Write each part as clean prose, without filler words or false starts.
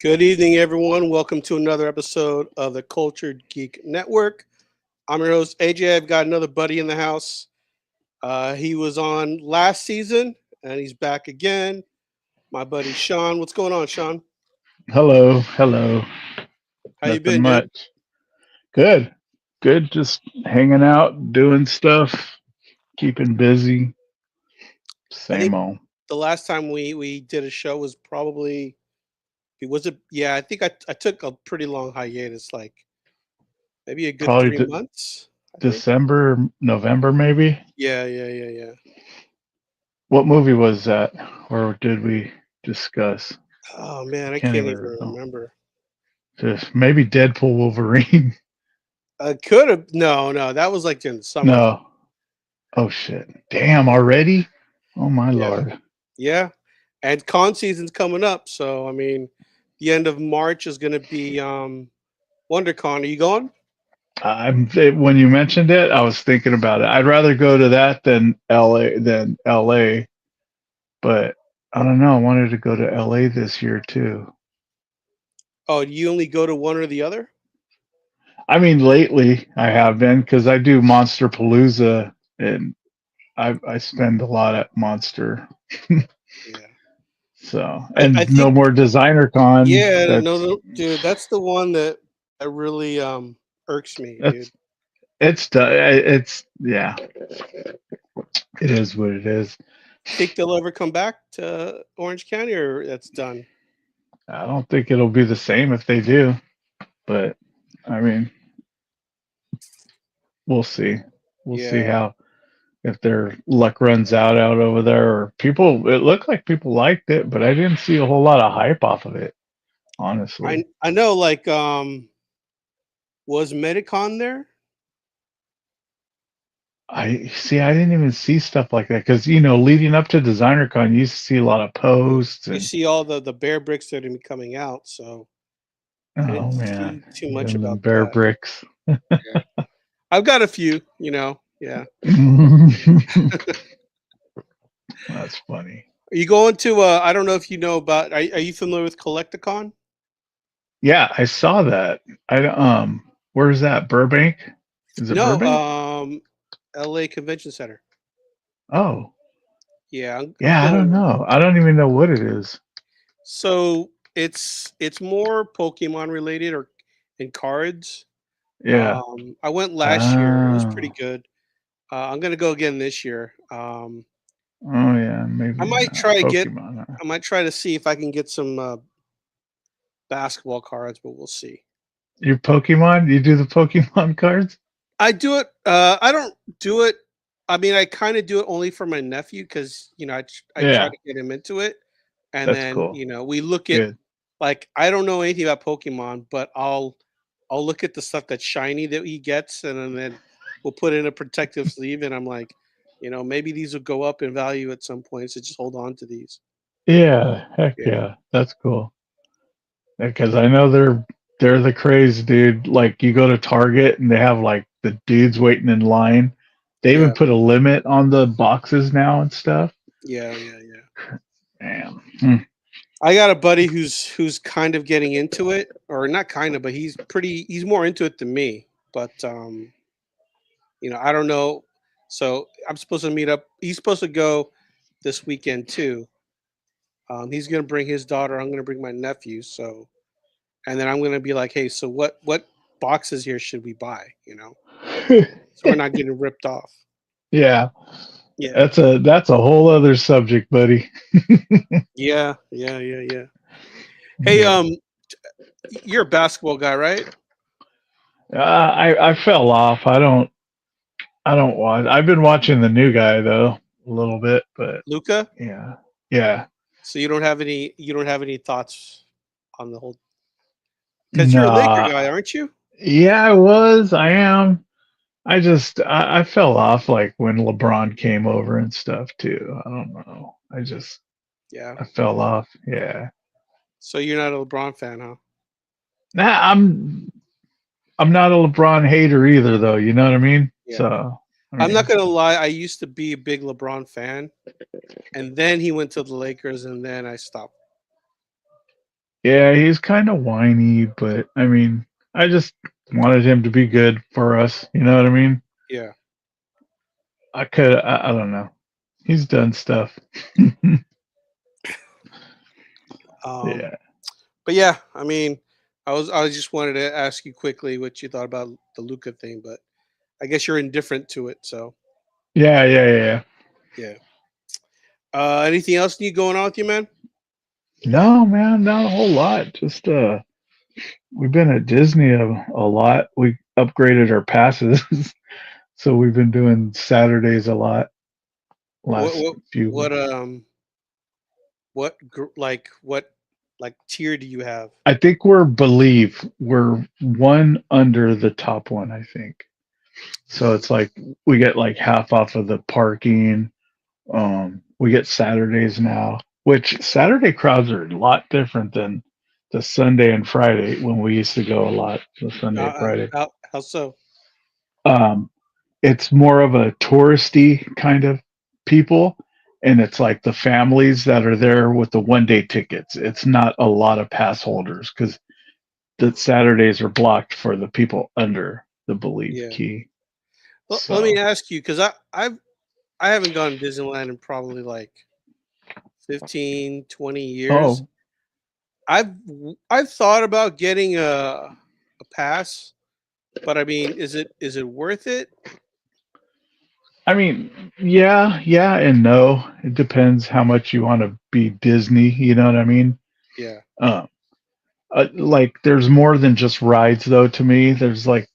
Good evening, everyone. Welcome to another episode of the Cultured Geek Network. I'm your host, AJ. I've got another buddy in the house. He was on last season, and he's back again. My buddy Sean. What's going on, Sean? Hello, hello. How you Nothing been, dude? much. Good, good. Just hanging out, doing stuff, keeping busy. I think Same old. the last time we did a show was probably was it? Yeah, I think I took a pretty long hiatus, like maybe a good Probably 3 months. I think. December, November, maybe. Yeah. What movie was that, or did we discuss? Oh man, I Can't can't even even recall. remember. Just maybe Deadpool, Wolverine. I could have. No, that was like in the summer. No. Oh shit! Damn, already? Oh my Yeah. lord! Yeah, and con season's coming up, so I mean, the end of March is going to be WonderCon. Are you going? When you mentioned it, I was thinking about it. I'd rather go to that than LA. But I don't know. I wanted to go to LA this year too. Oh, do you only go to one or the other? I mean, lately I have been because I do Monster Palooza and I spend a lot at Monster. Yeah, So I and no think more Designer Con. yeah, That's no, dude, that's the one that really irks me, dude. that's it's yeah, it is what it is. Think they'll ever come back to Orange County, or that's done? I don't think it'll be the same if they do, but I mean, we'll see. We'll see Yeah, how if their luck runs out over there or people it looked like people liked it, but I didn't see a whole lot of hype off of it, honestly. I know. Like, was Medicon there? I didn't even see stuff like that because leading up to designer con you used to see a lot of posts You and see all the bear bricks that are gonna be coming out, so I oh didn't man, see too much and then about bear that. bricks. Yeah. I've got a few, yeah. That's funny. Are you going to? I don't know if you know about. Are you familiar with Collecticon? Yeah, I saw that. Where's that? Burbank? Is it No, Burbank? L.A. Convention Center. Oh, Yeah, I'm yeah, I don't going. know. I don't even know what it is. So it's more Pokemon related or in cards. Yeah. I went last year. It was pretty Oh. good. I'm gonna go again this year. Oh yeah, I maybe might try to get. Pokemon. I might try to see if I can get some basketball cards, but we'll see. Your Pokemon? You do the Pokemon cards? I do it. I don't do it. I mean, I kind of do it only for my nephew because I try Yeah, to get him into it, and that's then cool. we look at Good. like I don't know anything about Pokemon, but I'll look at the stuff that's shiny that he gets, and then we'll put it in a protective sleeve, and I'm like, maybe these will go up in value at some point, so just hold on to these. Yeah, heck Yeah, yeah, that's cool. Because I know they're the craze, dude. Like you go to Target and they have like the dudes waiting in line. They even yeah, put a limit on the boxes now and stuff. yeah. Damn. Hmm. I got a buddy who's kind of getting into it, or not kind of, but he's more into it than me. But I don't know. So I'm supposed to meet up. He's supposed to go this weekend too. He's gonna bring his daughter. I'm gonna bring my nephew. So and then I'm gonna be like, hey, so what boxes here should we buy? So we're not getting ripped off. Yeah, Yeah, that's a whole other subject, buddy. yeah. Hey, Yeah. you're a basketball guy, right? I fell off. I don't watch. I've been watching the new guy though a little bit, but Luca. yeah, yeah. So you don't have any thoughts on the whole because you're a Laker Nah, guy, aren't you? yeah, I was. I am. I fell off like when LeBron came over and stuff too. I don't know. Yeah. I fell off. Yeah. So you're not a LeBron fan, huh? Nah, I'm not a LeBron hater either though. You know what I mean? Yeah. So I I'm not mean, gonna lie. I used to be a big LeBron fan, and then he went to the Lakers, and then I stopped. Yeah, he's kind of whiny, but I mean, I just wanted him to be good for us. You know what I mean? Yeah. I don't know. He's done stuff. Um, Yeah. but yeah, I mean, I just wanted to ask you quickly what you thought about the Luca thing, but I guess you're indifferent to it. So Yeah. yeah. Anything else new going on with you, man? No, man, not a whole lot. Just we've been at Disney a lot. We upgraded our passes, so we've been doing Saturdays a lot. What Last what few, what what like tier do you have? I think we're Believe. We're one under the top one, I think. So it's like we get like half off of the parking. We get Saturdays now, which Saturday crowds are a lot different than the Sunday and Friday when we used to go a lot. The Sunday, Friday. How so? Um, it's more of a touristy kind of people, and it's like the families that are there with the 1 day tickets. It's not a lot of pass holders because the Saturdays are blocked for the people under the Believe Yeah. key. Let me So, ask you because I haven't gone to Disneyland in probably like 15, 20 years. oh, I've thought about getting a pass, but I mean, is it worth it? I mean, yeah, and no. It depends how much you want to be Disney. You know what I mean? Yeah. Uh, like, there's more than just rides, though. To me, there's like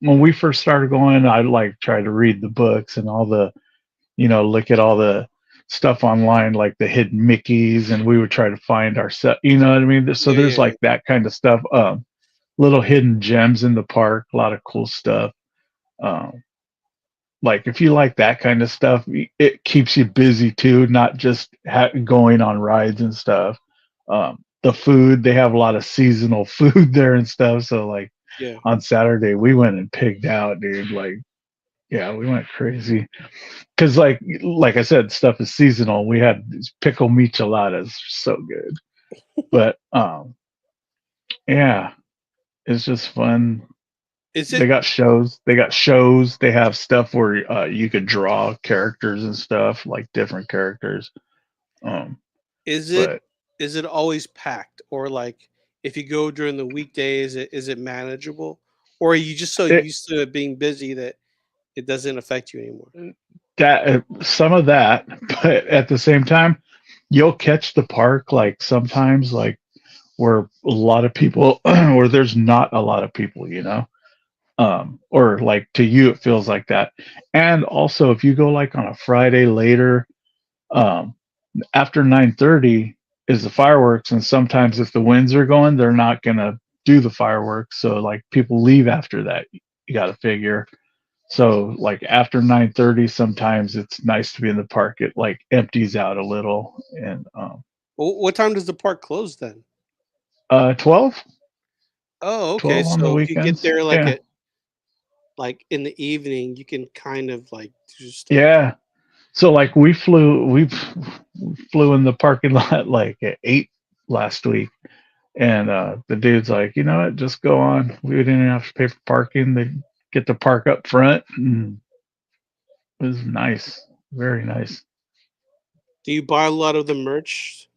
when we first started going, I like try to read the books and all the, look at all the stuff online, like the hidden Mickeys, and we would try to find our set. You know what I mean? So Yeah, there's yeah, yeah. like that kind of stuff. Little hidden gems in the park, a lot of cool stuff. Um, like if you like that kind of stuff, it keeps you busy too, not just going on rides and stuff. The food, they have a lot of seasonal food there and stuff. So like Yeah. on Saturday, we went and pigged out, dude. Like, yeah, we went crazy because like I said, stuff is seasonal. We had these pickle micheladas, so good. But yeah, it's just fun. Is They it got shows. They got shows. They have stuff where you could draw characters and stuff, like different characters. Um, is it but is it always packed, or like if you go during the weekdays, is it manageable, or are you just so it used to it being busy that it doesn't affect you anymore? that some of that, but at the same time, you'll catch the park like sometimes like where a lot of people, where there's not a lot of people, or like to you it feels like that. And also, if you go like on a Friday later, um, after 9:30 is the fireworks, and sometimes if the winds are going, they're not gonna do the fireworks. So like people leave after that. You got to figure. So like after 9:30, sometimes it's nice to be in the park. It like empties out a little, and Well, what time does the park close then? 12, Oh, okay. 12 on the So if you get weekends. there like Yeah, at like in the evening, you can kind of like do stuff. yeah. So like we flew in the parking lot like at 8 last week. And the dude's like, you know what? Just go on. We didn't have to pay for parking. They get the park up front. And it was nice, very nice. Do you buy a lot of the merch?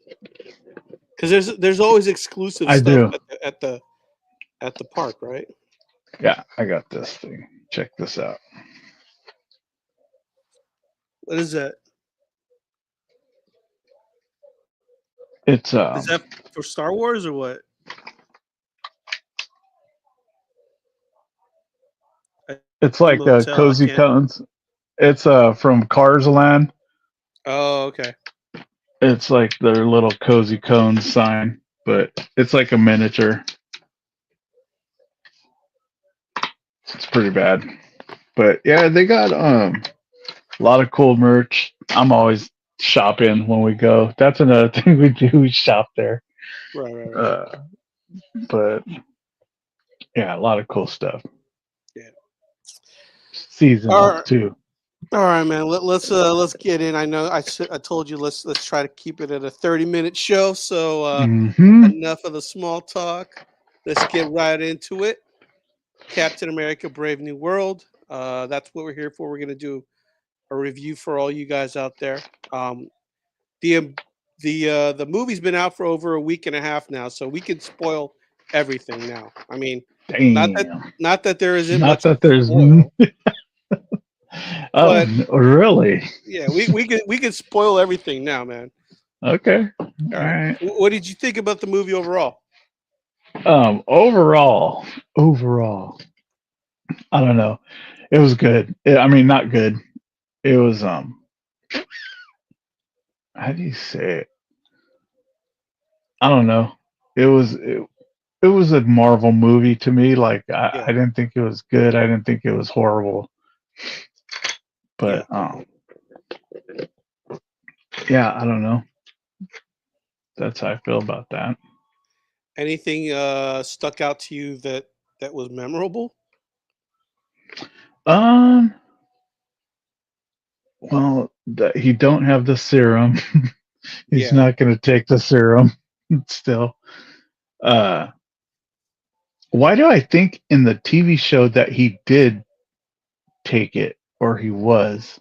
Because there's always exclusive I stuff do. at the park, right? Yeah, I got this thing. Check this out. What is that? It's Is that for Star Wars or what? I it's don't like know, tell. I cozy can't. cones. It's from Cars Land. Oh, okay. It's like their little cozy cone sign, but it's like a miniature. It's pretty bad. But yeah, they got a lot of cool merch. I'm always shopping when we go. That's another thing we do. We shop there. Right, right, right. Uh, but yeah, a lot of cool stuff. Yeah. All Seasonal right. too. All right, man. Let's get in. I know I told you let's try to keep it at a 30-minute show. So Hmm. enough of the small talk. Let's get right into it. Captain America: Brave New World. That's what we're here for. We're gonna do a review for all you guys out there. Um, the um, the movie's been out for over a week and a half now, so we can spoil everything now. I mean, not that Damn. not that there isn't Not much to that there's. spoil, Oh, but really? yeah, we can spoil everything now, man. Okay. All All right. right. What did you think about the movie overall? Overall, I don't know. It was good. I mean, not good. It was how do you say it? I don't know. It was a Marvel movie to me. Like Yeah, I didn't think it was good. I didn't think it was horrible. yeah. But yeah, I don't know. That's how I feel about that. Anything stuck out to you that was memorable? Um, well, he don't have the serum. He's Yeah. not going to take the serum still. Uh, why do I think in the TV show that he did take it or he was?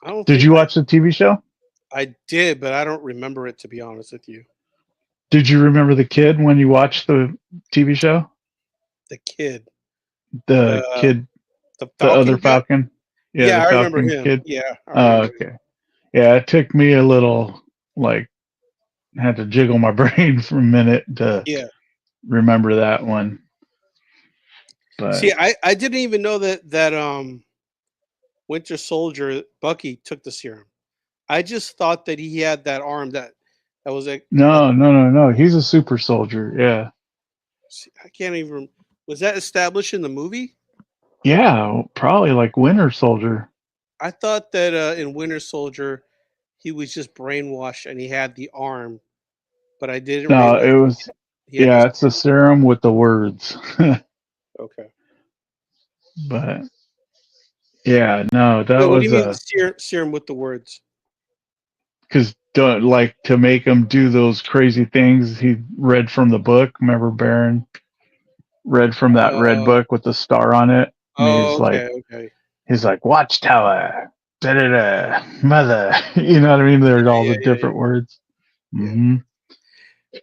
I don't Did think you watch the TV show? I did, but I don't remember it to be honest with you. Did you remember the kid when you watched the TV show? The kid, The the kid, the the other Falcon guy. Falcon? Yeah, Yeah, the I remember Falcon him. kid. Yeah, I Oh, remember him. okay. Yeah, it took me a little, like, had to jiggle my brain for a minute to Yeah. remember that one. See, But I didn't even know that Winter Soldier Bucky took the serum. I just thought that he had that arm that was like no, no, no, no. He's a super soldier. Yeah. I can't even. Was that established in the movie? Yeah, probably like Winter Soldier. I thought that in Winter Soldier, he was just brainwashed and he had the arm, but I didn't No, it realize was, he had yeah, this. it's a serum with the words. Okay. But yeah, no, that Wait, what do you was mean serum with the words? because don't like to make him do those crazy things. He read from the book. Remember, Baron read from that red Uh, book with the star on it, and okay, okay. he's like Watchtower, da da da, mother. You know what I mean? There's all Yeah, the yeah, yeah, different words. yeah. Hmm.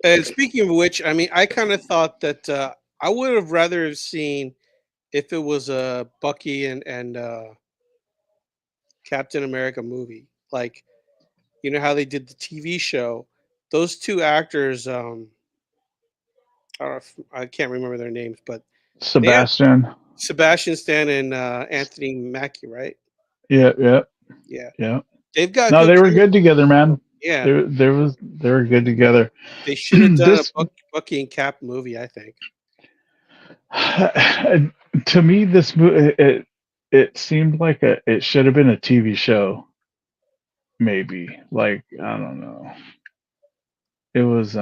And speaking of which, I mean, I kind of thought that I would have rather have seen if it was a Bucky and Captain America movie. Like, you know how they did the TV show. Those two actors, I don't know I can't remember their names, but they had Sebastian. Sebastian Stan and Anthony Mackie, right? Yeah, yeah, Yeah, yeah. they've got No, good they were good chemistry. together, man. Yeah, They were good together. they should have done a This Bucky and Cap movie. I think. to me, it seemed like it should have been a TV show, maybe. Like I don't know. It was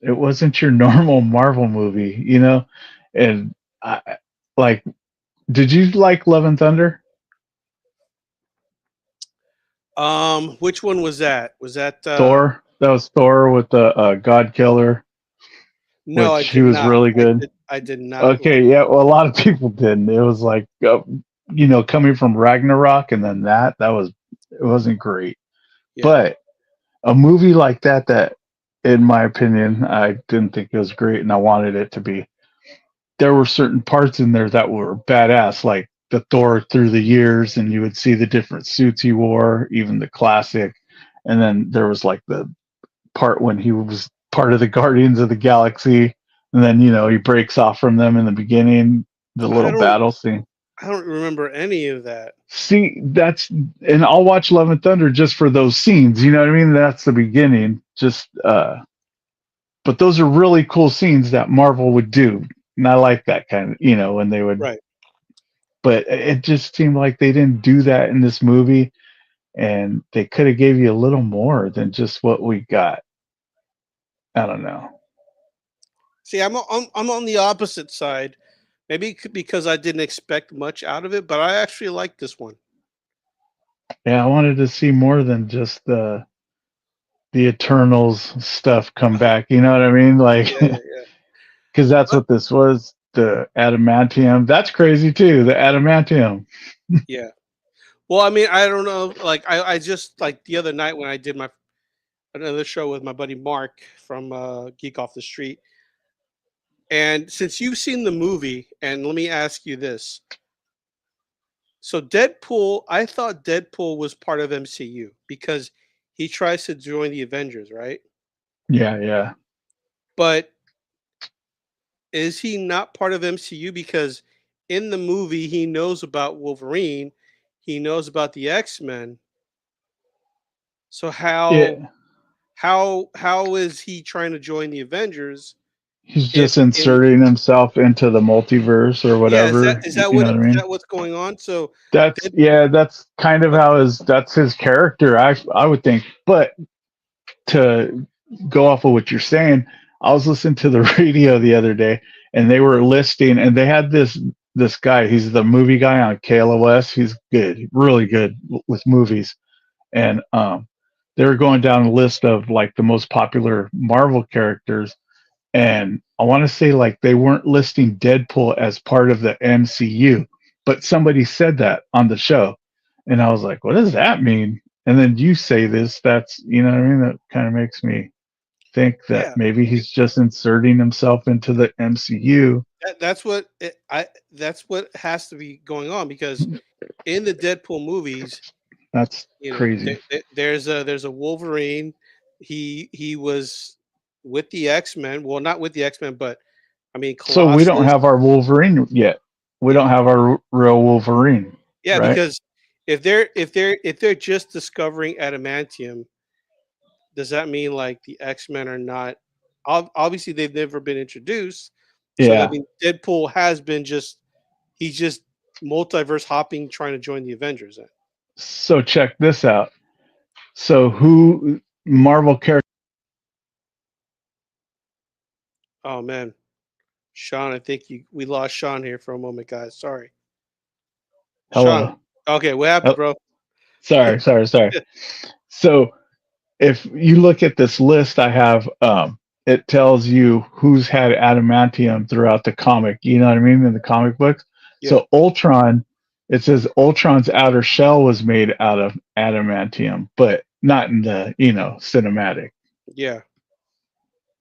it wasn't your normal Marvel movie, you know. And like, did you like Love and Thunder? Which one was that? Was that Thor? That was Thor with the God Killer, no, I which he did was not. really good. I did not like Okay, yeah. Well, a lot of people didn't. It was like, coming from Ragnarok and then that was it wasn't great. yeah. But a movie like that, in my opinion, I didn't think it was great, and I wanted it to be. There were certain parts in there that were badass, like the Thor through the years, and you would see the different suits he wore, even the classic. And then there was like the part when he was part of the Guardians of the Galaxy, and then he breaks off from them in the beginning, the I little don't battle scene. I don't remember any of that. See, and I'll watch Love and Thunder just for those scenes. You know what I mean? That's the beginning. But those are really cool scenes that Marvel would do, and I like that kind of, when they would. Right. But it just seemed like they didn't do that in this movie, and they could have gave you a little more than just what we got. I don't know. See, I'm on the opposite side Maybe because I didn't expect much out of it, but I actually liked this one. Yeah, I wanted to see more than just the Eternals stuff come back. You know what I mean? Like, Yeah, yeah, yeah. because that's But what this was. The adamantium. That's crazy too. The adamantium. yeah. Well, I mean, I don't know. Like, I just like the other night when I did my another show with my buddy Mark from Geek Off the Street. And since you've seen the movie, and let me ask you this: so Deadpool, I thought Deadpool was part of MCU because he tries to join the Avengers, right? Yeah, yeah. But is he not part of MCU because in the movie he knows about Wolverine, he knows about the X-Men. So Yeah. how is he trying to join the Avengers He's if just in the inserting himself into the multiverse or yeah, is that whatever. is that You what know what I is mean? that what's going on? So That's Dead yeah. That's kind of but how that's his character. I would think. But to go off of what you're saying, I was listening to the radio the other day, and they were listing, and they had this guy. He's the movie guy on KLOS. He's good, really good with movies, and they were going down a list of like the most popular Marvel characters, and I want to say like they weren't listing Deadpool as part of the MCU, but somebody said that on the show, and I was like, what does that mean? And then you say this, that's you know what I mean. That kind of makes me think that yeah, maybe he's just inserting himself into the MCU. that's what that's what has to be going on because in the Deadpool movies, That's you know, crazy. there's a Wolverine. He was with the X-Men. Well, not with the X-Men, but I mean So we don't Colossus. have our Wolverine yet. We Yeah, don't have our real Wolverine, yeah, right? because if they're just discovering adamantium, does that mean like the X-Men are not? Obviously, they've never been introduced, so that Yeah. means Deadpool has been just he's just multiverse hopping, trying to join the Avengers. Then. So check this out. So who Marvel character? Oh man, Sean, I think we lost Sean here for a moment, guys. Sorry, Sean. Hello. Okay, what happened, Oh, bro? sorry. So if you look at this list I have, it tells you who's had adamantium throughout the comic. You know what I mean in the comic books. Yeah, So Ultron, it says Ultron's outer shell was made out of adamantium, but not in the cinematic. yeah.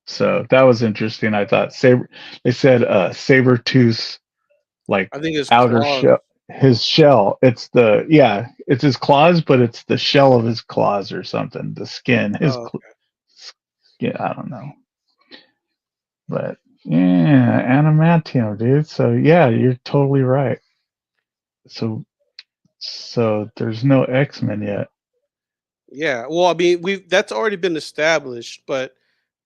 So that was interesting. I thought saber. They said Sabretooth's like I think it's outer claws. shell, his shell. It's it's his claws, but it's the shell of his claws or something. The skin, Oh, skin. I don't know, but yeah, adamantium, dude. So yeah, you're totally right. So there's no X-Men yet. yeah. Well, I mean, we that's already been established, but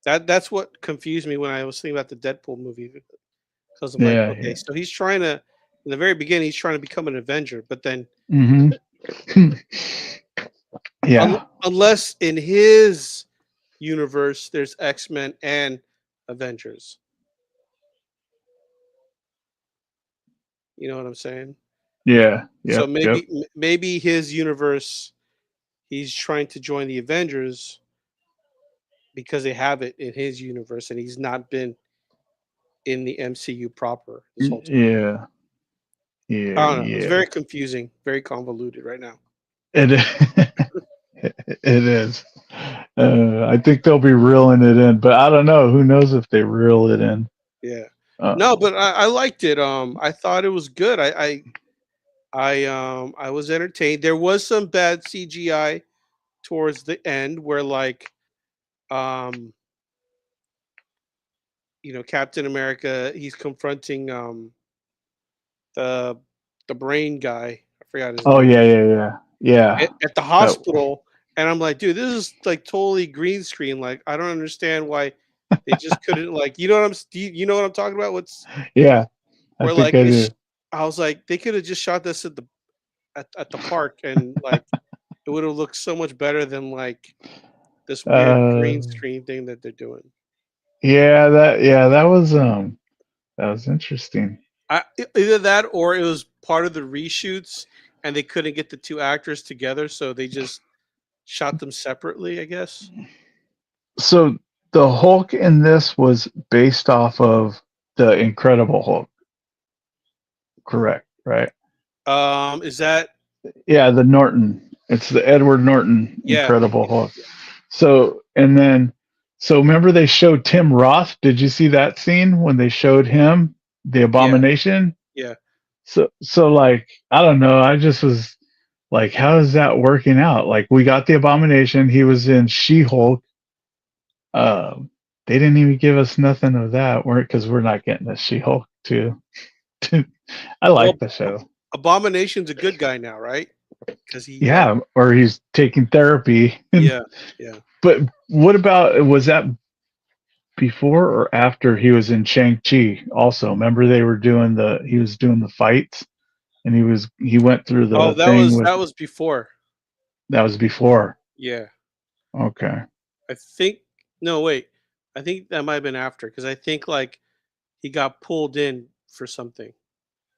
that's what confused me when I was thinking about the Deadpool movie because I'm like, Yeah, okay, yeah. so he's trying to in the very beginning he's trying to become an Avenger, but then Hmm. Yeah. unless in his universe there's X-Men and Avengers, you know what I'm saying? Yeah. So Yep. Yep. maybe his universe he's trying to join the Avengers because they have it in his universe and he's not been in the MCU proper this whole time. Yeah. Yeah. I don't know. It's Yeah. very confusing, very convoluted right now. It it is. I think they'll be reeling it in, but I don't know. Who knows if they reel it in? Yeah. Uh, No, but I liked it. I thought it was good. I was entertained. There was some bad CGI towards the end where like um Captain America he's confronting the the brain guy. I forgot his oh name. yeah. At the That hospital, and I'm like, "Dude, this is, like, totally green screen, like, I don't understand why they just couldn't, like" you know what I'm s do you know what I'm talking about? What's yeah. I where, think like, I it's do. I was like, "They coulda just shot this at the park, and, like, it would've looked so much better than, like, this weird Uh, green screen thing that they're doing." yeah. That was interesting. Either that or it was part of the reshoots, and they couldn't get the two actors together, so they just shot them separately. I guess. So the Hulk in this was based off of the Incredible Hulk, correct? Right? Is that Yeah, the Norton. It's the Edward Norton yeah? Incredible Hulk. So and then so remember they showed Tim Roth. Did you see that scene when they showed him the Yeah, Abomination? yeah. So like I don't know. I just was like, how is that working out? Like we got the Abomination. He was in She Hulk. They didn't even give us nothing of that, because we're not getting a She Hulk too. I Well, like the show. Abomination's a good guy now, right? Because he had Yeah, or he's taking therapy. yeah, yeah. But what about, was that before or after he was in Shang-Chi also? Remember they were doing he was doing the fights, and he went through Oh, the thing with, that was before. that was before. Yeah, Okay. I think. No, wait. I think that might have been after because I think like he got pulled in for something.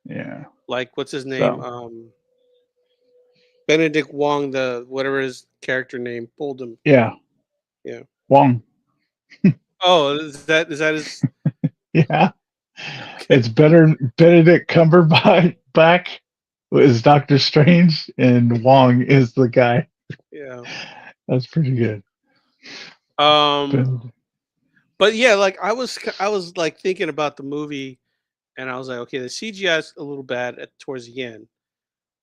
Yeah. Like what's his name? So, Benedict Wong, the whatever his character name, pulled him. yeah. Yeah. Wong. Oh, is that his? Yeah. Okay. It's better Benedict Cumberbatch back is Doctor Strange, and Wong is the guy. Yeah. That's pretty good. Um. Ben- But yeah, like I was like thinking about the movie, and I was like, okay, the CGI is a little bad towards the end.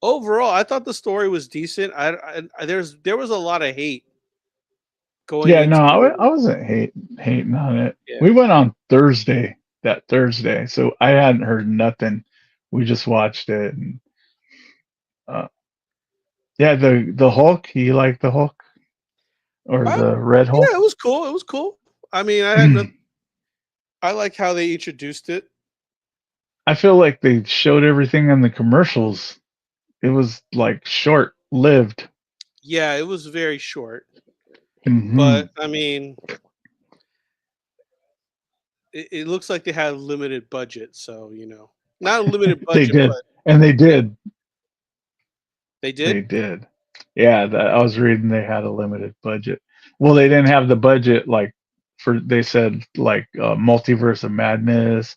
Overall, I thought the story was decent. There was a lot of hate going Yeah, no, into the I movie. wasn't hating on it. Yeah. We went on that Thursday, so I hadn't heard nothing. We just watched it, and uh, yeah, the Hulk. You like the Hulk or Uh, the Red yeah, Hulk? it was cool. It was cool. I mean, I had no, I like how they introduced it. I feel like they showed everything in the commercials. It was like short lived. Yeah, it was very short, Hmm. but I mean, it looks like they had a limited budget, so not a limited They budget, did, but and they they, did. they They did. did. Yeah, I was reading they had a limited budget. Well, they didn't have the budget like they said like Multiverse of Madness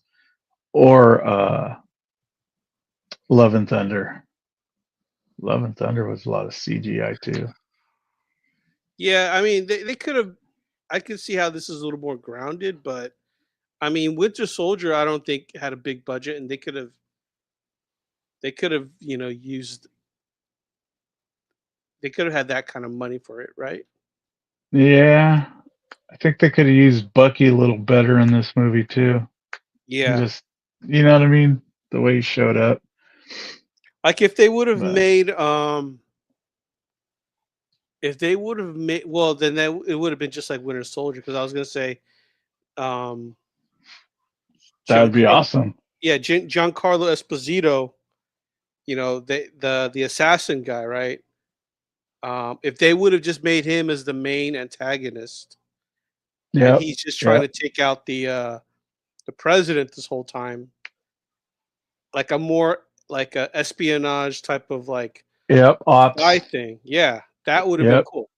or Love and Thunder. Love and Thunder was a lot of CGI too. Yeah, I mean, they could have. I could see how this is a little more grounded, but I mean, Winter Soldier, I don't think had a big budget, and they could have, used they could have had that kind of money for it, right? Yeah, I think they could have used Bucky a little better in this movie too. Yeah, Just, you know what I mean? The way he showed up. like if they would have But made, if they would have made, well, then it would have been just like Winter Soldier, because I was gonna say, um, that would be Giancarlo, awesome. yeah, Giancarlo Esposito, the assassin guy, right? If they would have just made him as the main antagonist, and Yep. he's just trying to Yep. take out the president this whole time, like a more like a espionage type of like Yep. spy Ops. thing. Yeah, that would have been Yep. cool.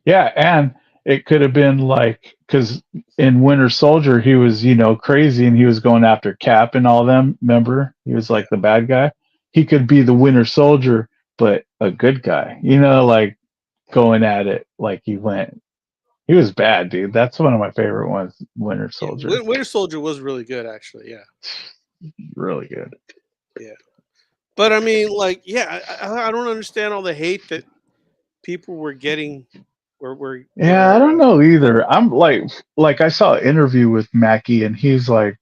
Yeah, and it could have been like, because in Winter Soldier he was, crazy, and he was going after Cap and all them. Remember, he was Yeah, like the bad guy. He could be the Winter Soldier, but a good guy. Like going at it like he went. He was bad, dude. That's one of my favorite ones. Winter yeah. Soldier, Winter Soldier was really good, actually. Yeah, really good. yeah. But I mean, like, yeah, I don't understand all the hate that people were getting. Yeah, I Were don't know either. I'm like I saw an interview with Mackie, and he's like,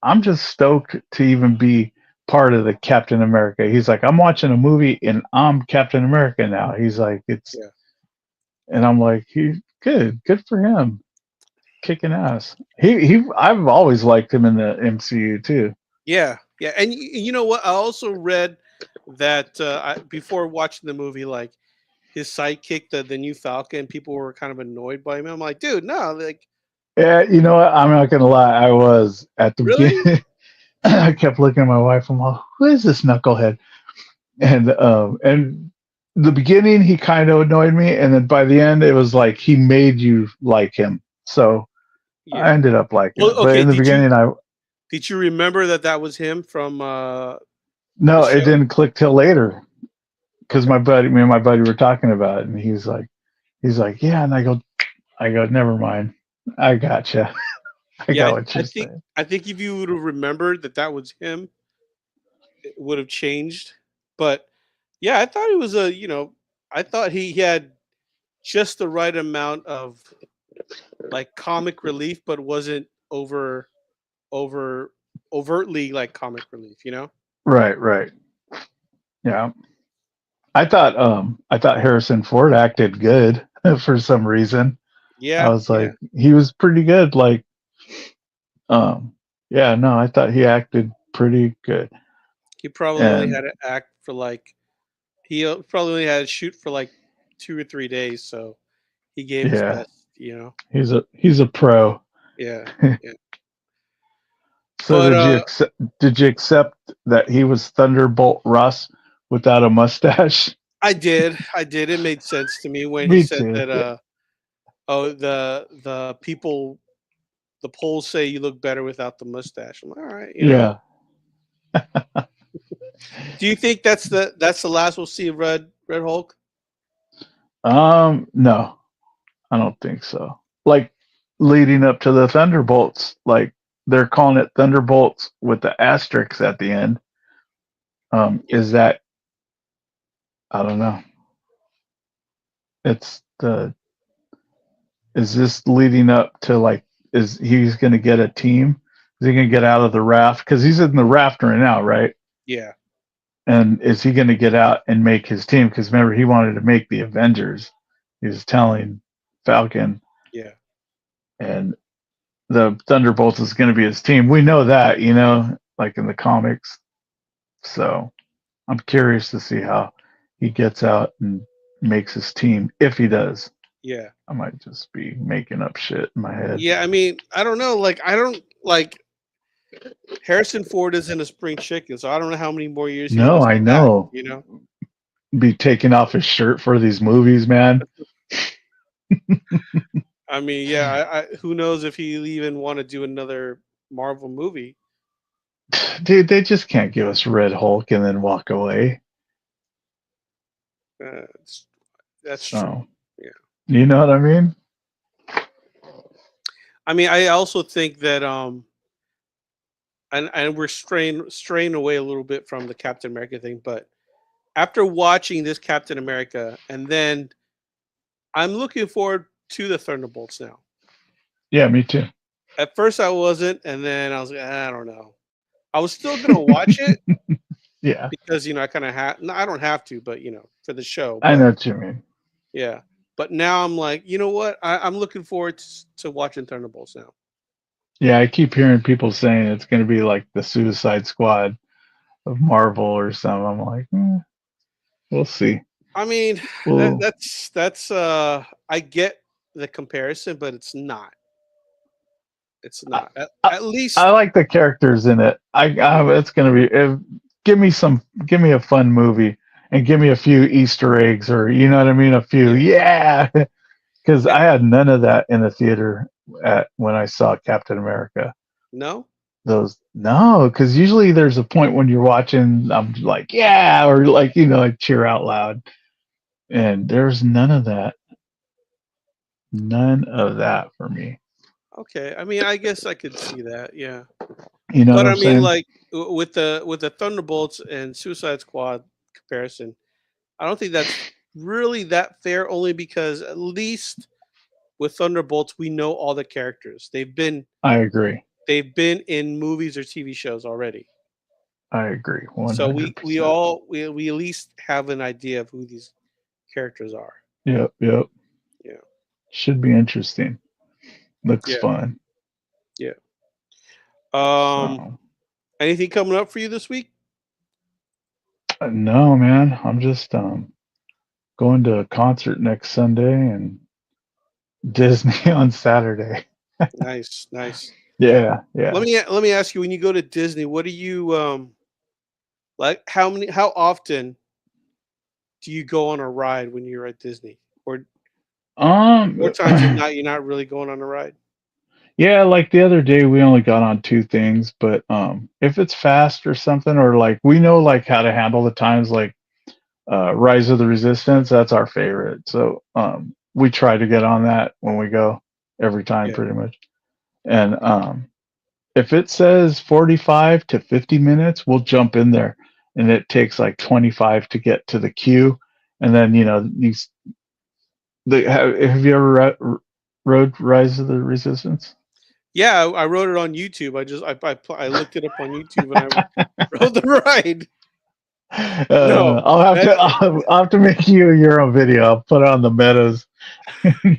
I'm just stoked to even be part of the Captain America. He's like, I'm watching a movie and I'm Captain America now. He's like, yeah, and I'm like, he's good for him, kicking ass. I've always liked him in the MCU too. yeah, yeah. And you know what? I also read that before watching the movie, like his sidekick, the new Falcon, people were kind of annoyed by him. I'm like, dude, no, like, Yeah, you know what? I'm not gonna lie. I was at the really? beginning. I kept looking at my wife. I'm like, who is this knucklehead? And the beginning he kind of annoyed me, and then by the end it was like he made you like him. So I Yeah. ended up liking Well, it. But okay. in the beginning, I Did you remember that that was him from the no, it show? didn't click till later because Okay. me and my buddy were talking about it, and he's like, yeah, and I go, never mind, I gotcha, I Yeah, got what I you're think saying. I think if you would have remembered that that was him, it would have changed. But yeah, I thought he was a I thought he had just the right amount of like comic relief, but wasn't over overtly like comic relief. You know? Right, right, yeah. I thought Harrison Ford acted good for some reason. I Yeah, was yeah. like, he was pretty good. Like, um, yeah, no, I thought he acted pretty good. He probably only And had to act for like probably only had to shoot for like 2 or 3 days, so he gave his yeah, best. You know? he's a pro. Yeah, yeah. So But did you accept that he was Thunderbolt Ross without a mustache? I did. I did. It made sense to me when he Me said too. that oh the people the polls say you look better without the mustache. I'm like, all right, you know. Yeah. Do you think that's the last we'll see of Red Hulk? No, I don't think so. Like leading up to the Thunderbolts, like they're calling it Thunderbolts with the asterisks at the end. Yeah. Is that I don't know. It's the is this leading up to like is he's going to get a team? Is he going to get out of the raft? Because he's in the raft right now, right? Yeah. And is he going to get out and make his team? Because remember, he wanted to make the Avengers. He was telling Falcon, Yeah. and the Thunderbolts is going to be his team. We know that, like in the comics. So I'm curious to see how he gets out and makes his team, if he does. Yeah. I might just be making up shit in my head. Yeah, I mean, I don't know. Like, I don't like Harrison Ford isn't a spring chicken, so I don't know how many more years he No, wants I to act. know. You know? Be taking off his shirt for these movies, man. I mean, yeah. Who knows if he even want to do another Marvel movie? Dude, they just can't give us Red Hulk and then walk away. It's, that's true. So, Yeah. you know what I mean? I mean, I also think that and we're straying away a little bit from the Captain America thing, but after watching this Captain America, and then I'm looking forward to the Thunderbolts now. Yeah, me too. At first, I wasn't, and then I was like, I don't know. I was still gonna watch it Yeah, because I kind of have. No, I don't have to, but for the show. I But know what you mean. yeah, but now I'm like, you know what? I'm looking forward to watching Thunderbolts now. Yeah, I keep hearing people saying it's going to be like the Suicide Squad of Marvel or something. I'm like, we'll see. I mean, Well, that's I get the comparison, but it's not. It's I, not. I, At I least like the characters in it. It's going to be. Give me a fun movie and give me a few Easter eggs or you know what I mean. A few, yeah. yeah. Because Yeah. I had none of that in the theater when I saw Captain America. No? Those no, because usually there's a point when you're watching, I'm like, yeah, or like like cheer out loud, and there's none of that for me. Okay. I mean, I guess I could see that. Yeah. You know what But I I'm mean, saying? like with the Thunderbolts and Suicide Squad comparison, I don't think that's really that fair. Only because at least with Thunderbolts, we know all the characters. I agree. They've been in movies or TV shows already. I agree, So 100%. we at least have an idea of who these characters are. Yep, yep. Yeah. Should be interesting. Looks Yeah. fun. Yeah. Um. So Anything coming up for you this week? no, man, I'm just going to a concert next Sunday and Disney on Saturday. Nice. Nice. Yeah, yeah. Let me ask you, when you go to Disney, what do you like? How often do you go on a ride when you're at Disney? Or more Um, times than not, you're not really going on a ride. yeah, like the other day we only got on two things, but if it's fast or something, or like we know like how to handle the times, like Rise of the Resistance, that's our favorite. So we try to get on that when we go every time, Yeah. pretty much. And if it says 45 to 50 minutes, we'll jump in there, and it takes like 25 to get to the queue, and then these. Have you ever rode Rise of the Resistance? Yeah, I wrote it on YouTube. I looked it up on YouTube and I rode the ride. No, that I'll have to make you your own video. I'll put it on the Meadows.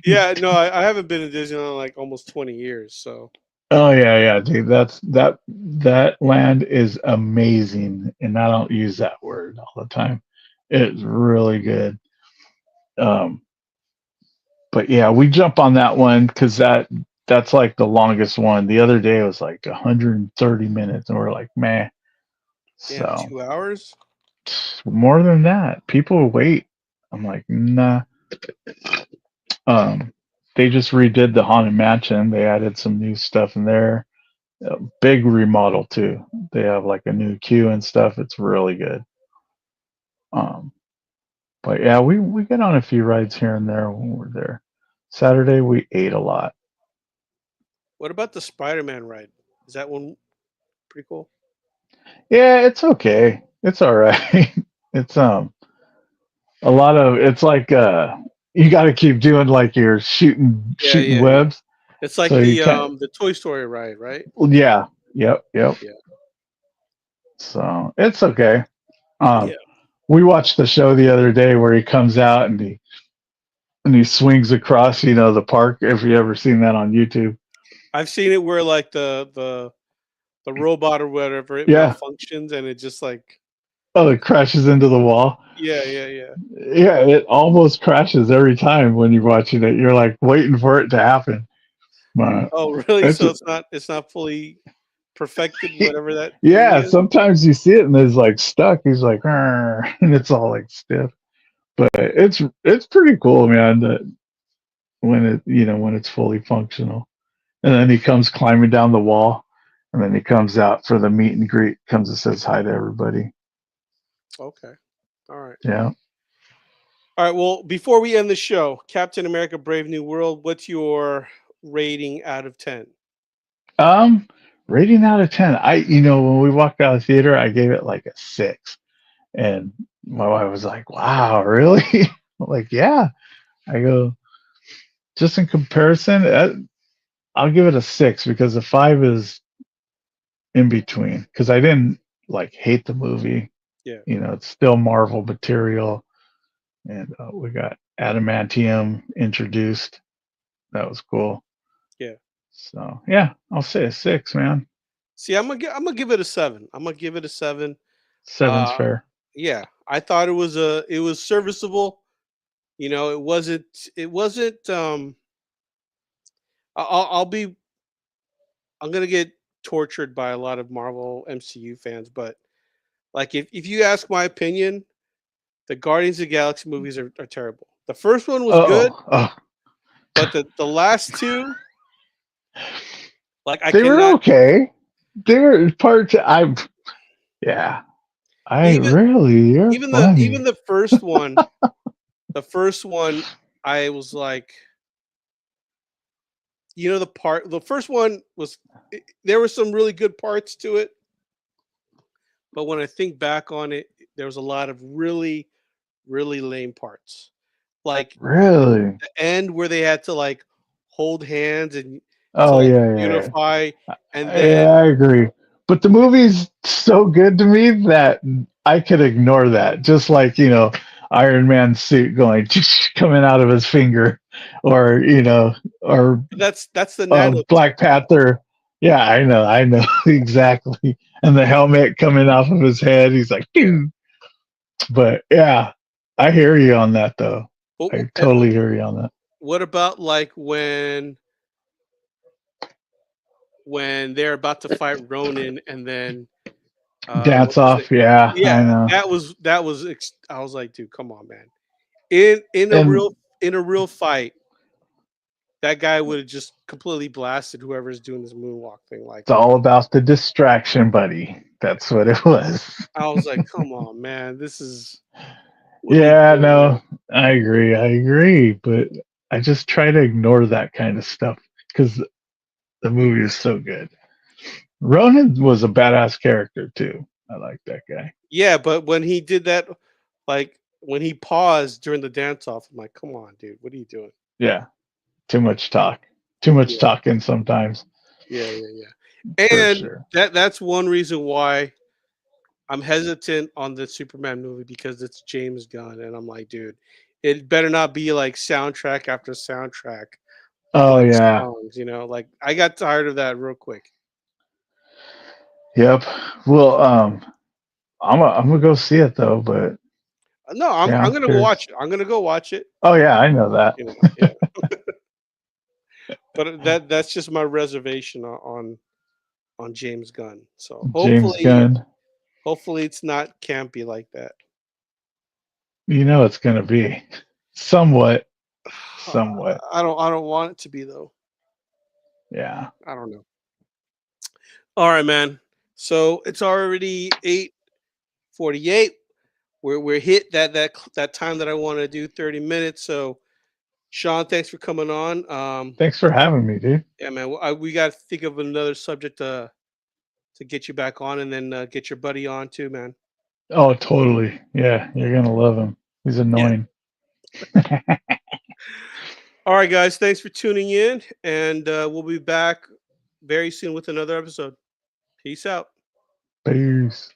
yeah, no, I haven't been to Disneyland in like almost 20 years. So Oh yeah, yeah, dude. That land is amazing, and I don't use that word all the time. It's really good. Um, but yeah, we jump on that one because that's like the longest one. The other day was like 130 minutes, and we're like, man. damn, So 2 hours. more than that, people wait. I'm like, nah. Um, they just redid the Haunted Mansion. They added some new stuff in there. A big remodel too. They have like a new queue and stuff. It's really good. Um, but yeah, we get on a few rides here and there when we're there. Saturday we ate a lot. What about the Spider-Man ride? Is that one pretty cool? Yeah, it's okay. It's all right. It's a lot of it's like you got to keep doing like you're Yeah, shooting yeah, yeah. webs. It's like So you can't. the Toy Story ride, right? Yeah. Yep. Yep. Yeah, So it's okay. Um, yeah. we watched the show the other day where he comes out and he swings across, the park. If you ever seen that on YouTube, I've seen it where like the robot or whatever it yeah. malfunctions and it just like Oh, it crashes into the wall. yeah, yeah, yeah. Yeah, it almost crashes every time when you're watching it. You're like waiting for it to happen. But Oh, really? it's So it's not fully perfected, whatever that thing yeah. is. Sometimes you see it and it's like stuck. He's like, "Arr," and it's all like stiff. But it's pretty cool, man. That when it's fully functional. And then he comes climbing down the wall, and then he comes out for the meet and greet. Comes and says hi to everybody. Okay. All right. Yeah. All right. Well, before we end the show, Captain America: Brave New World. What's your rating out of 10? Um, Rating out of 10. When we walked out of the theater, I gave it like a 6, and my wife was like, "Wow, really?" I'm like, "Yeah." I go, just in comparison, I'll give it a 6 because the 5 is in between. Because I didn't like hate the movie. Yeah. It's still Marvel material, and we got adamantium introduced. That was cool. Yeah. So yeah, I'll say a 6, man. See, I'm gonna give it a 7. I'm gonna give it a 7. Seven's Uh, fair. yeah, I thought it was serviceable. It wasn't. I'll be. I'm gonna get tortured by a lot of Marvel MCU fans, but like if you ask my opinion, the Guardians of the Galaxy movies are terrible. The first one was good, Oh, oh, but the last two, like I they were cannot okay. They were part. Yeah. I even really, you're even funny. the first one. The first one, I was like, the first one was there were some really good parts to it, but when I think back on it, there was a lot of really really lame parts. Like Really? the end where they had to like hold hands and to Oh like yeah, yeah, unify, and yeah. Yeah, then I agree. But the movie's so good to me that I could ignore that. Just like Iron Man's suit going coming out of his finger, or or that's the nanotech. Black Panther. Yeah, I know exactly. And the helmet coming off of his head. He's like, Yeah. "Phew." But yeah, I hear you on that though. But I totally hear you on that. what about like when when they're about to fight Ronan, and then Dance what's his name? off. Yeah, I Yeah, know. I was like, dude, come on, man. In a And real fight, that guy would have just completely blasted whoever's doing this moonwalk thing. Like, it's all about the distraction, buddy. That's what it was. I was like, come on, man, this is what are you Yeah, doing, man? no, I agree. I agree. But I just try to ignore that kind of stuff because the movie is so good. Ronan was a badass character too. I like that guy. Yeah, but when he did that, like when he paused during the dance off, I'm like, come on, dude, what are you doing? Yeah, too much talk. Too much Yeah, talking sometimes, yeah. for And sure. that's one reason why I'm hesitant on the Superman movie because it's James Gunn, and I'm like, dude, it better not be like soundtrack after soundtrack of Oh like yeah. songs, like I got tired of that real quick. Yep. Well, I'm gonna go see it though, but No, yeah, I'm I'm gonna go watch curious. it. I'm gonna go watch it. Oh yeah, I know that. Yeah. But that's just my reservation on James Gunn. So James hopefully, Gunn. it's not campy like that. You know it's gonna be somewhat, somewhat. I don't want it to be though. Yeah. I don't know. All right, man. So it's already 8:48. We're hit that time that I want to do 30 minutes. So Sean, thanks for coming on. Thanks for having me, dude. Yeah, man. We got to think of another subject to get you back on, and then get your buddy on too, man. Oh, totally. Yeah, you're gonna love him. He's Yeah. annoying. All right, guys. Thanks for tuning in, and we'll be back very soon with another episode. Peace out. Peace.